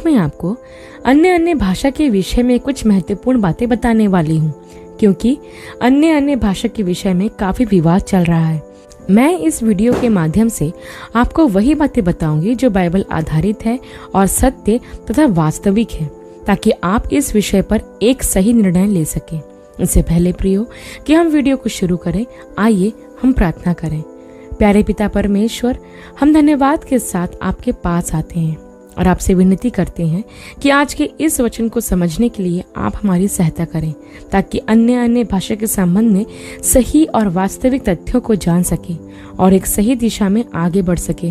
मैं आपको अन्य अन्य भाषा के विषय में कुछ महत्वपूर्ण बातें बताने वाली हूँ, क्योंकि अन्य अन्य भाषा के विषय में काफी विवाद चल रहा है। मैं इस वीडियो के माध्यम से आपको वही बातें बताऊंगी जो बाइबल आधारित है और सत्य तथा वास्तविक है, ताकि आप इस विषय पर एक सही निर्णय ले सकें। इससे पहले प्रियो कि हम वीडियो को शुरू करें, आइए हम प्रार्थना करें। प्यारे पिता परमेश्वर, हम धन्यवाद के साथ आपके पास आते हैं और आपसे विनती करते हैं कि आज के इस वचन को समझने के लिए आप हमारी सहायता करें, ताकि अन्य अन्य भाषा के संबंध में सही और वास्तविक तथ्यों को जान सके और एक सही दिशा में आगे बढ़ सके।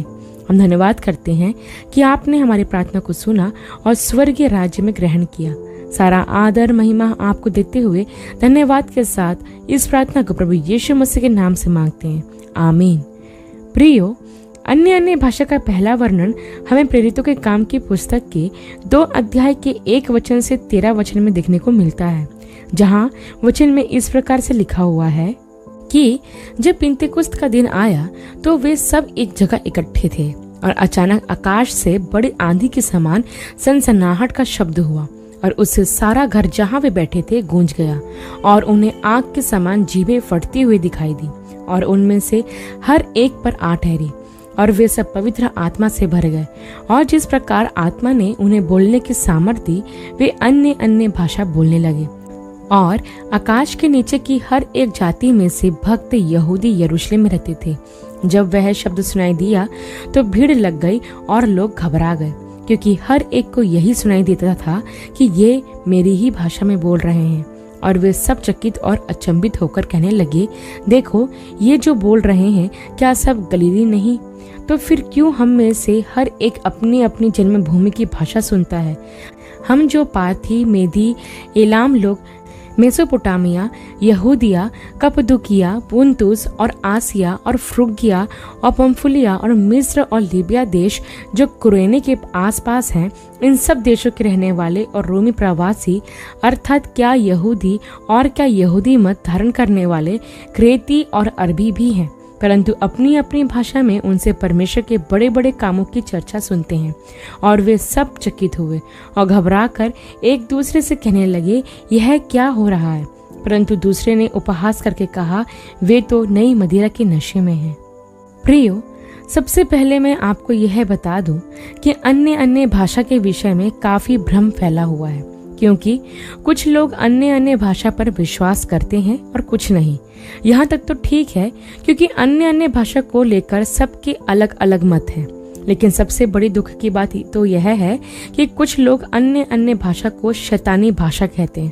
हम धन्यवाद करते हैं कि आपने हमारी प्रार्थना को सुना और स्वर्गीय राज्य में ग्रहण किया। सारा आदर महिमा आपको देते हुए धन्यवाद के साथ इस प्रार्थना को प्रभु यीशु मसीह के नाम से मांगते हैं, आमीन। प्रियो, अन्य अन्य भाषा का पहला वर्णन हमें प्रेरितों के काम की पुस्तक के 2 अध्याय के 1 वचन से 13 वचन में देखने को मिलता है, जहाँ वचन में इस प्रकार से लिखा हुआ है कि जब पिन्तेकुस्त का दिन आया तो वे सब एक जगह इकट्ठे थे और अचानक आकाश से बड़ी आंधी के समान सनसनाहट का शब्द हुआ और उससे सारा घर जहाँ वे बैठे थे गूंज गया और उन्हें आग के समान जीभें फटती हुई दिखाई दी और उनमें से हर एक पर आ ठहरी और वे सब पवित्र आत्मा से भर गए और जिस प्रकार आत्मा ने उन्हें बोलने की सामर्थ दी, वे अन्य अन्य भाषा बोलने लगे। और आकाश के नीचे की हर एक जाति में से भक्त यहूदी यरूशलेम में रहते थे। जब वह शब्द सुनाई दिया तो भीड़ लग गई और लोग घबरा गए, क्योंकि हर एक को यही सुनाई देता था कि ये मेरी ही भाषा में बोल रहे हैं। और वे सब चकित और अचंभित होकर कहने लगे, देखो, ये जो बोल रहे हैं क्या सब गलीली नहीं? तो फिर क्यों हम में से हर एक अपनी अपनी जन्मभूमि की भाषा सुनता है? हम जो पार्थी, मेदी, एलाम लोग, मेसोपोटामिया, यहूदिया, कपदुकिया, पुन्तुस और आसिया और फ्रुगिया और पंफुलिया और मिस्र और लीबिया देश जो कुरेने के आसपास हैं, इन सब देशों के रहने वाले और रोमी प्रवासी, अर्थात क्या यहूदी और क्या यहूदी मत धारण करने वाले, क्रेती और अरबी भी हैं, परंतु अपनी अपनी भाषा में उनसे परमेश्वर के बड़े बड़े कामों की चर्चा सुनते हैं। और वे सब चकित हुए और घबराकर एक दूसरे से कहने लगे, यह क्या हो रहा है? परंतु दूसरे ने उपहास करके कहा, वे तो नई मदिरा के नशे में हैं। प्रियो, सबसे पहले मैं आपको यह बता दूं कि अन्य अन्य भाषा के विषय में काफी भ्रम फैला हुआ है, क्योंकि कुछ लोग अन्य अन्य भाषा पर विश्वास करते हैं और कुछ नहीं। यहाँ तक तो ठीक है, क्योंकि अन्य अन्य भाषा को लेकर सबके अलग अलग मत हैं। लेकिन सबसे बड़ी दुख की बात तो यह है कि कुछ लोग अन्य अन्य भाषा को शैतानी भाषा कहते हैं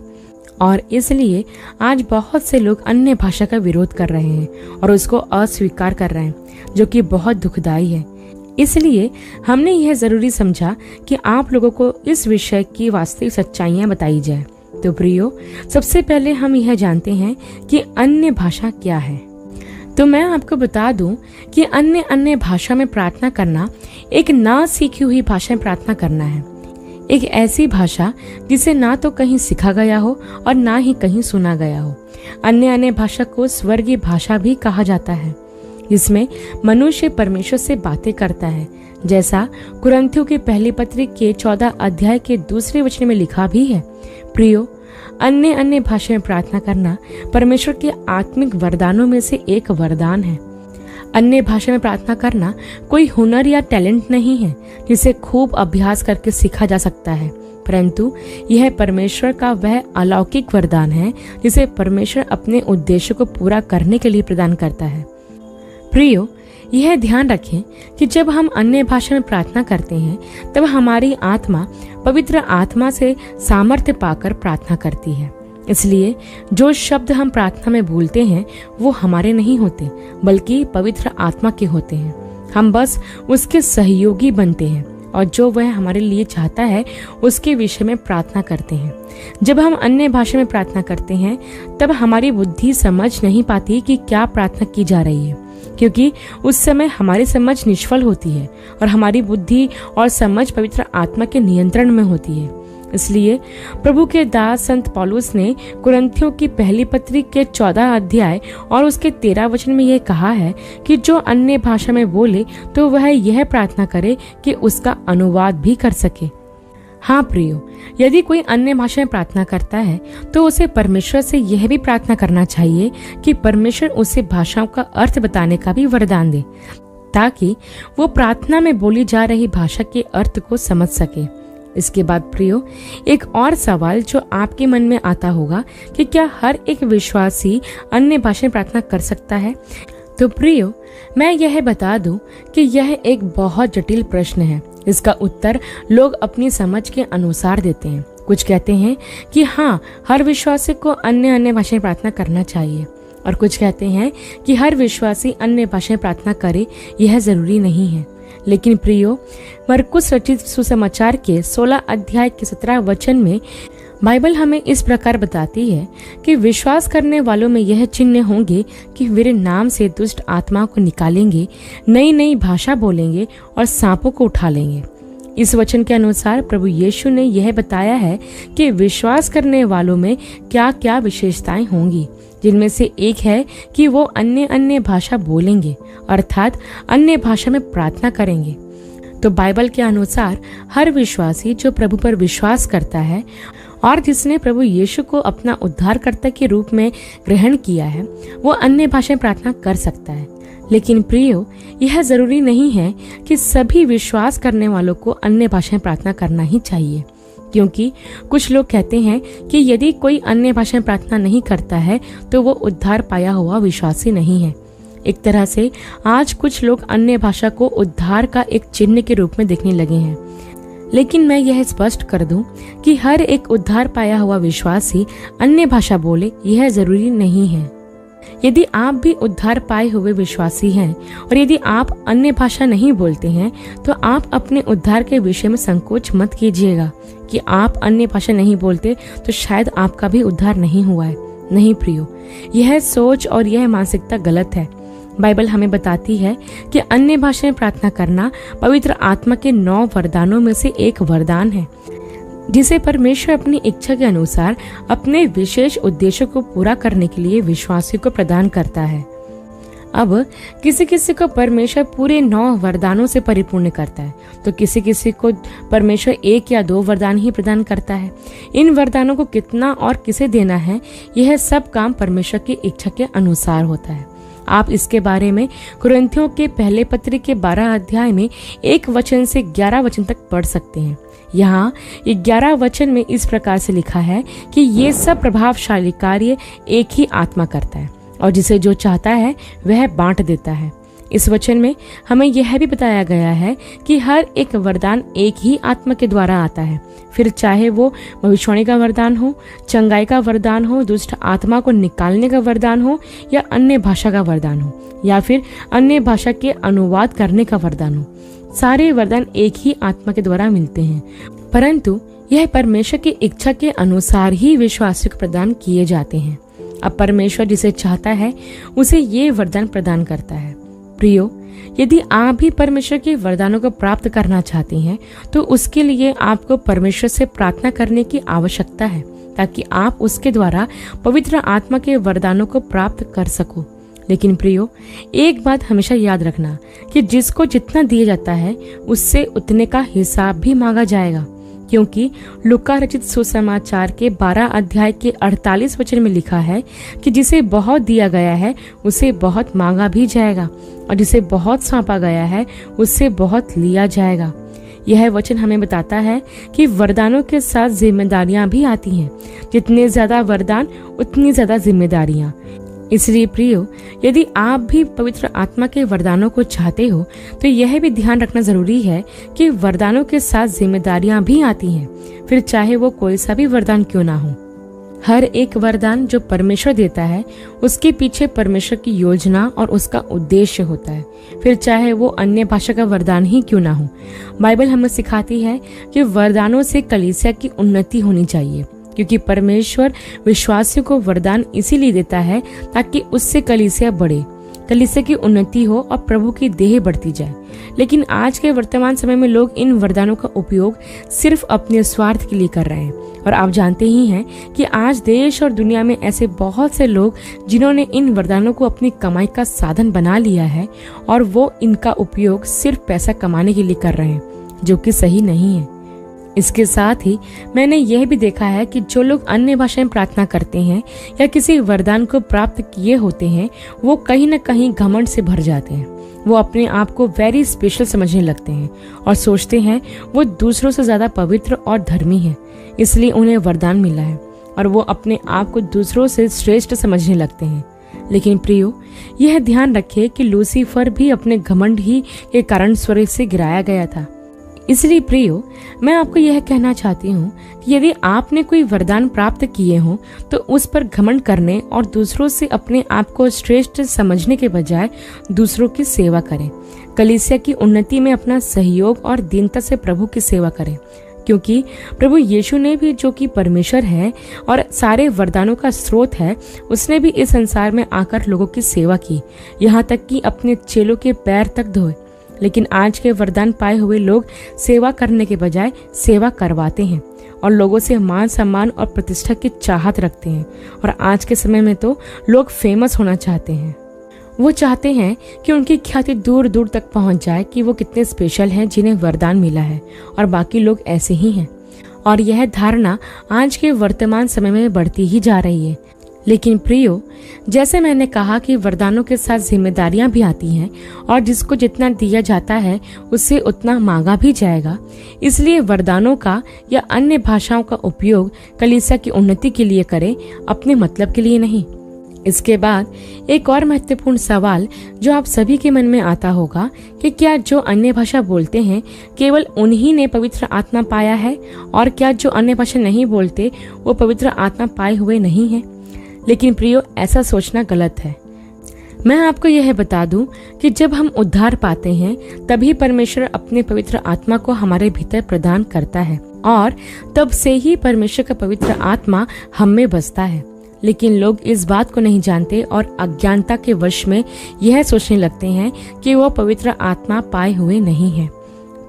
और इसलिए आज बहुत से लोग अन्य भाषा का विरोध कर रहे हैं और उसको अस्वीकार कर रहे हैं, जो कि बहुत दुखदाई है। इसलिए हमने यह जरूरी समझा कि आप लोगों को इस विषय की वास्तविक सच्चाइयां बताई जाए। तो प्रियो, सबसे पहले हम यह जानते हैं कि अन्य भाषा क्या है। तो मैं आपको बता दूं कि अन्य अन्य भाषा में प्रार्थना करना एक ना सीखी हुई भाषा में प्रार्थना करना है। एक ऐसी भाषा जिसे ना तो कहीं सीखा गया हो और ना ही कहीं सुना गया हो। अन्य अन्य भाषा को स्वर्गीय भाषा भी कहा जाता है, जिसमें मनुष्य परमेश्वर से बातें करता है, जैसा कुरिन्थियों की पहली पत्री के 14 अध्याय के 2 वचन में लिखा भी है। प्रियो, अन्य अन्य भाषा में प्रार्थना करना परमेश्वर के आत्मिक वरदानों में से एक वरदान है। अन्य भाषा में प्रार्थना करना कोई हुनर या टैलेंट नहीं है जिसे खूब अभ्यास करके सीखा जा सकता है, परंतु यह परमेश्वर का वह अलौकिक वरदान है जिसे परमेश्वर अपने उद्देश्य को पूरा करने के लिए प्रदान करता है। प्रियो, यह ध्यान रखें कि जब हम अन्य भाषा में प्रार्थना करते हैं तब हमारी आत्मा पवित्र आत्मा से सामर्थ्य पाकर प्रार्थना करती है। इसलिए जो शब्द हम प्रार्थना में बोलते हैं वो हमारे नहीं होते, बल्कि पवित्र आत्मा के होते हैं। हम बस उसके सहयोगी बनते हैं और जो वह हमारे लिए चाहता है उसके विषय में प्रार्थना करते हैं। जब हम अन्य भाषा में प्रार्थना करते हैं तब हमारी बुद्धि समझ नहीं पाती कि क्या प्रार्थना की जा रही है, क्योंकि उस समय हमारी समझ निष्फल होती है और हमारी बुद्धि और समझ पवित्र आत्मा के नियंत्रण में होती है। इसलिए प्रभु के दास संत पौलुस ने कुरिन्थियों की पहली पत्री के 14 अध्याय और उसके 13 वचन में यह कहा है कि जो अन्य भाषा में बोले तो वह यह प्रार्थना करे कि उसका अनुवाद भी कर सके। हाँ प्रियो, यदि कोई अन्य भाषा में प्रार्थना करता है तो उसे परमेश्वर से यह भी प्रार्थना करना चाहिए कि परमेश्वर उसे भाषाओं का अर्थ बताने का भी वरदान दे, ताकि वो प्रार्थना में बोली जा रही भाषा के अर्थ को समझ सके। इसके बाद प्रियो, एक और सवाल जो आपके मन में आता होगा कि क्या हर एक विश्वासी अन्य भाषा में प्रार्थना कर सकता है? तो प्रियो, मैं यह बता दूं कि यह एक बहुत जटिल प्रश्न है। इसका उत्तर लोग अपनी समझ के अनुसार देते हैं। कुछ कहते हैं कि हाँ, हर विश्वासी को अन्य भाषा में प्रार्थना करना चाहिए, और कुछ कहते हैं कि हर विश्वासी अन्य भाषा में प्रार्थना करे, यह जरूरी नहीं है। लेकिन प्रियो, मरकुस रचित सुसमाचार के 16 अध्याय के 17 वचन में बाइबल हमें इस प्रकार बताती है कि विश्वास करने वालों में यह चिन्ह होंगे कि मेरे नाम से दुष्ट आत्माओं को निकालेंगे, नई नई भाषा बोलेंगे और सांपों को उठा लेंगे। इस वचन के अनुसार प्रभु यीशु ने यह बताया है कि विश्वास करने वालों में क्या क्या विशेषताएं होंगी, जिनमें से एक है कि वो अन्य भाषा बोलेंगे, अर्थात अन्य भाषा में प्रार्थना करेंगे। तो बाइबल के अनुसार हर विश्वासी जो प्रभु पर विश्वास करता है और जिसने प्रभु यीशु को अपना उद्धारकर्ता के रूप में ग्रहण किया है, वो अन्य भाषा में प्रार्थना कर सकता है। लेकिन प्रियो, यह जरूरी नहीं है कि सभी विश्वास करने वालों को अन्य भाषा में प्रार्थना करना ही चाहिए, क्योंकि कुछ लोग कहते हैं कि यदि कोई अन्य भाषा में प्रार्थना नहीं करता है तो वो उद्धार पाया हुआ विश्वासी नहीं है। एक तरह से आज कुछ लोग अन्य भाषा को उद्धार का एक चिन्ह के रूप में देखने लगे हैं। लेकिन मैं यह स्पष्ट कर दूं कि हर एक उद्धार पाया हुआ विश्वासी अन्य भाषा बोले, यह जरूरी नहीं है। यदि आप भी उद्धार पाए हुए विश्वासी हैं और यदि आप अन्य भाषा नहीं बोलते हैं तो आप अपने उद्धार के विषय में संकोच मत कीजिएगा कि आप अन्य भाषा नहीं बोलते तो शायद आपका भी उद्धार नहीं हुआ है। नहीं प्रियो, यह सोच और यह मानसिकता गलत है। बाइबल हमें बताती है कि अन्य भाषा में प्रार्थना करना पवित्र आत्मा के 9 वरदानों में से एक वरदान है, जिसे परमेश्वर अपनी इच्छा के अनुसार अपने विशेष उद्देश्यों को पूरा करने के लिए विश्वासियों को प्रदान करता है। अब किसी किसी को परमेश्वर पूरे 9 वरदानों से परिपूर्ण करता है, तो किसी किसी को परमेश्वर 1 या 2 वरदान ही प्रदान करता है। इन वरदानों को कितना और किसे देना है, यह सब काम परमेश्वर की इच्छा के अनुसार होता है। आप इसके बारे में कुरिन्थियों के पहले पत्र के 12 अध्याय में 1 वचन से 11 वचन तक पढ़ सकते हैं। यहाँ 11 वचन में इस प्रकार से लिखा है कि ये सब प्रभावशाली कार्य एक ही आत्मा करता है और जिसे जो चाहता है वह बांट देता है। इस वचन में हमें यह भी बताया गया है कि हर एक वरदान एक ही आत्मा के द्वारा आता है, फिर चाहे वो भविष्यवाणी का वरदान हो, चंगाई का वरदान हो, दुष्ट आत्मा को निकालने का वरदान हो, या अन्य भाषा का वरदान हो, या फिर अन्य भाषा के अनुवाद करने का वरदान हो। सारे वरदान एक ही आत्मा के द्वारा मिलते हैं, परंतु यह परमेश्वर की इच्छा के अनुसार ही विश्वासियों को प्रदान किए जाते हैं। अब परमेश्वर जिसे चाहता है उसे ये वरदान प्रदान करता है। प्रियो, यदि आप भी परमेश्वर के वरदानों को प्राप्त करना चाहते हैं तो उसके लिए आपको परमेश्वर से प्रार्थना करने की आवश्यकता है, ताकि आप उसके द्वारा पवित्र आत्मा के वरदानों को प्राप्त कर सको। लेकिन प्रियो, एक बात हमेशा याद रखना कि जिसको जितना दिया जाता है उससे उतने का हिसाब भी मांगा जाएगा, क्योंकि लूका रचित सुसमाचार के 12 अध्याय के 48 वचन में लिखा है कि जिसे बहुत दिया गया है उसे बहुत मांगा भी जाएगा, और जिसे बहुत सौंपा गया है उससे बहुत लिया जाएगा। यह वचन हमें बताता है कि वरदानों के साथ जिम्मेदारियां भी आती हैं। जितने ज्यादा वरदान उतनी ज्यादा जिम्मेदारियां। इसलिए प्रियो, यदि आप भी पवित्र आत्मा के वरदानों को चाहते हो तो यह भी ध्यान रखना जरूरी है कि वरदानों के साथ जिम्मेदारियां भी आती हैं, फिर चाहे वो कोई सा भी वरदान क्यों ना हो। हर एक वरदान जो परमेश्वर देता है उसके पीछे परमेश्वर की योजना और उसका उद्देश्य होता है, फिर चाहे वो अन्य भाषा का वरदान ही क्यों ना हो। बाइबल हमें सिखाती है कि वरदानों से कलीसिया की उन्नति होनी चाहिए, क्योंकि परमेश्वर विश्वासियों को वरदान इसीलिए देता है ताकि उससे कलीसिया बढ़े, कलीसिया की उन्नति हो और प्रभु की देह बढ़ती जाए। लेकिन आज के वर्तमान समय में लोग इन वरदानों का उपयोग सिर्फ अपने स्वार्थ के लिए कर रहे हैं, और आप जानते ही हैं कि आज देश और दुनिया में ऐसे बहुत से लोग जिन्होंने इन वरदानों को अपनी कमाई का साधन बना लिया है और वो इनका उपयोग सिर्फ पैसा कमाने के लिए कर रहे हैं, जो कि सही नहीं है। इसके साथ ही मैंने यह भी देखा है कि जो लोग अन्य भाषाएं प्रार्थना करते हैं या किसी वरदान को प्राप्त किए होते हैं, वो कहीं न कहीं घमंड से भर जाते हैं। वो अपने आप को वेरी स्पेशल समझने लगते हैं और सोचते हैं वो दूसरों से ज्यादा पवित्र और धर्मी है, इसलिए उन्हें वरदान मिला है और वो अपने आप को दूसरों से श्रेष्ठ समझने लगते हैं। लेकिन प्रियो, यह ध्यान रखें कि लूसीफर भी अपने घमंड ही के कारण स्वर्ग से गिराया गया था। इसलिए प्रियो, मैं आपको यह कहना चाहती हूँ कि यदि आपने कोई वरदान प्राप्त किए हो तो उस पर घमंड करने और दूसरों से अपने आप को श्रेष्ठ समझने के बजाय दूसरों की सेवा करें। कलीसिया की उन्नति में अपना सहयोग और दीनता से प्रभु की सेवा करें, क्योंकि प्रभु यीशु ने भी, जो कि परमेश्वर है और सारे वरदानों का स्रोत है, उसने भी इस संसार में आकर लोगों की सेवा की, यहाँ तक कि अपने चेलों के पैर तक धोए। लेकिन आज के वरदान पाए हुए लोग सेवा करने के बजाय सेवा करवाते हैं और लोगों से मान सम्मान और प्रतिष्ठा की चाहत रखते हैं। और आज के समय में तो लोग फेमस होना चाहते हैं। वो चाहते हैं कि उनकी ख्याति दूर दूर तक पहुंच जाए कि वो कितने स्पेशल हैं जिन्हें वरदान मिला है और बाकी लोग ऐसे ही हैं। और यह धारणा आज के वर्तमान समय में बढ़ती ही जा रही है। लेकिन प्रियो, जैसे मैंने कहा कि वरदानों के साथ जिम्मेदारियां भी आती हैं और जिसको जितना दिया जाता है उससे उतना मांगा भी जाएगा। इसलिए वरदानों का या अन्य भाषाओं का उपयोग कलीसिया की उन्नति के लिए करें, अपने मतलब के लिए नहीं। इसके बाद एक और महत्वपूर्ण सवाल जो आप सभी के मन में आता होगा कि क्या जो अन्य भाषा बोलते हैं केवल उन्हीं ने पवित्र आत्मा पाया है, और क्या जो अन्य भाषा नहीं बोलते वो पवित्र आत्मा पाए हुए नहीं है? लेकिन प्रियो, ऐसा सोचना गलत है। मैं आपको यह बता दूं कि जब हम उद्धार पाते हैं तभी परमेश्वर अपने पवित्र आत्मा को हमारे भीतर प्रदान करता है और तब से ही परमेश्वर का पवित्र आत्मा हम में बसता है। लेकिन लोग इस बात को नहीं जानते और अज्ञानता के वश में यह सोचने लगते हैं कि वो पवित्र आत्मा पाए हुए नहीं है।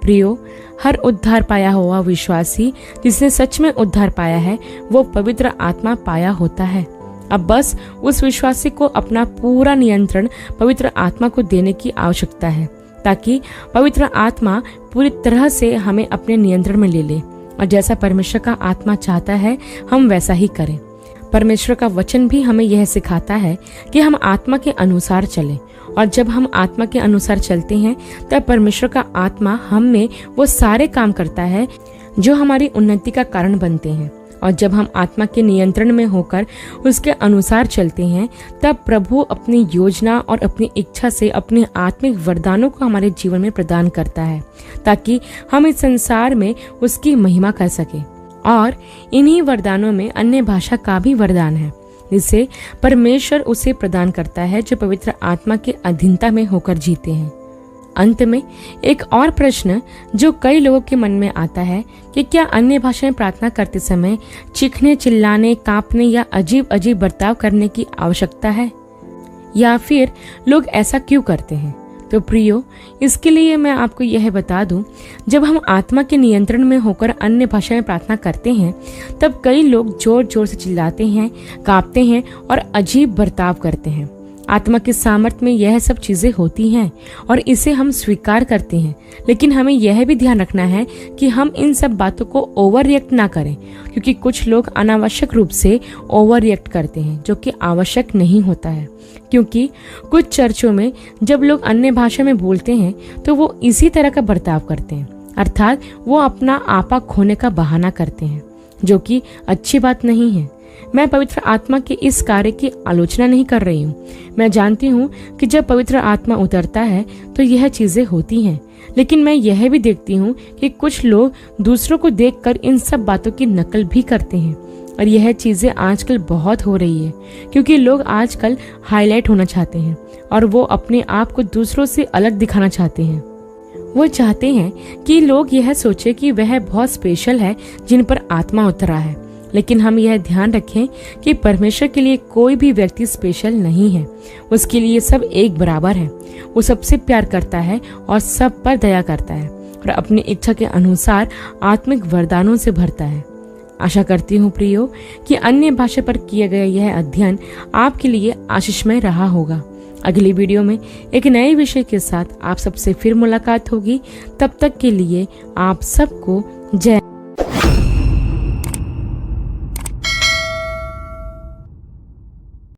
प्रियो, हर उद्धार पाया हुआ विश्वासी जिसने सच में उद्धार पाया है वो पवित्र आत्मा पाया होता है। अब बस उस विश्वासी को अपना पूरा नियंत्रण पवित्र आत्मा को देने की आवश्यकता है, ताकि पवित्र आत्मा पूरी तरह से हमें अपने नियंत्रण में ले ले और जैसा परमेश्वर का आत्मा चाहता है हम वैसा ही करें। परमेश्वर का वचन भी हमें यह सिखाता है कि हम आत्मा के अनुसार चलें, और जब हम आत्मा के अनुसार चलते हैं तब परमेश्वर का आत्मा हम में वो सारे काम करता है जो हमारी उन्नति का कारण बनते हैं। और जब हम आत्मा के नियंत्रण में होकर उसके अनुसार चलते हैं तब प्रभु अपनी योजना और अपनी इच्छा से अपने आत्मिक वरदानों को हमारे जीवन में प्रदान करता है, ताकि हम इस संसार में उसकी महिमा कर सके। और इन्हीं वरदानों में अन्य भाषा का भी वरदान है, जिसे परमेश्वर उसे प्रदान करता है जो पवित्र आत्मा के अधीनता में होकर जीते हैं। अंत में एक और प्रश्न जो कई लोगों के मन में आता है कि क्या अन्य भाषाएं प्रार्थना करते समय चीखने, चिल्लाने, कांपने या अजीब अजीब बर्ताव करने की आवश्यकता है, या फिर लोग ऐसा क्यों करते हैं? तो प्रियो, इसके लिए मैं आपको यह बता दूं, जब हम आत्मा के नियंत्रण में होकर अन्य भाषा में प्रार्थना करते हैं तब कई लोग जोर जोर से चिल्लाते हैं, कांपते हैं और अजीब बर्ताव करते हैं। आत्मा के सामर्थ्य में यह सब चीजें होती हैं और इसे हम स्वीकार करते हैं, लेकिन हमें यह भी ध्यान रखना है कि हम इन सब बातों को ओवर रिएक्ट ना करें, क्योंकि कुछ लोग अनावश्यक रूप से ओवर रिएक्ट करते हैं जो कि आवश्यक नहीं होता है। क्योंकि कुछ चर्चों में जब लोग अन्य भाषा में बोलते हैं तो वो इसी तरह का बर्ताव करते हैं, अर्थात वो अपना आपा खोने का बहाना करते हैं, जो कि अच्छी बात नहीं है। मैं पवित्र आत्मा के इस कार्य की आलोचना नहीं कर रही हूँ। मैं जानती हूँ कि जब पवित्र आत्मा उतरता है तो यह चीजें होती हैं, लेकिन मैं यह भी देखती हूँ कि कुछ लोग दूसरों को देखकर इन सब बातों की नकल भी करते हैं, और यह चीजें आजकल बहुत हो रही है, क्योंकि लोग आजकल हाईलाइट होना चाहते हैं और वो अपने आप को दूसरों से अलग दिखाना चाहते हैं। वो चाहते हैं कि लोग यह सोचे कि वह बहुत स्पेशल है जिन पर आत्मा उतरा है। लेकिन हम यह ध्यान रखें कि परमेश्वर के लिए कोई भी व्यक्ति स्पेशल नहीं है। उसके लिए सब एक बराबर है। वो सबसे प्यार करता है और सब पर दया करता है और अपनी इच्छा के अनुसार आत्मिक वरदानों से भरता है। आशा करती हूँ प्रियो कि अन्य भाषा पर किया गया यह अध्ययन आपके लिए आशीषमय रहा होगा। अगली वीडियो में एक नए विषय के साथ आप सबसे फिर मुलाकात होगी। तब तक के लिए आप सबको जय।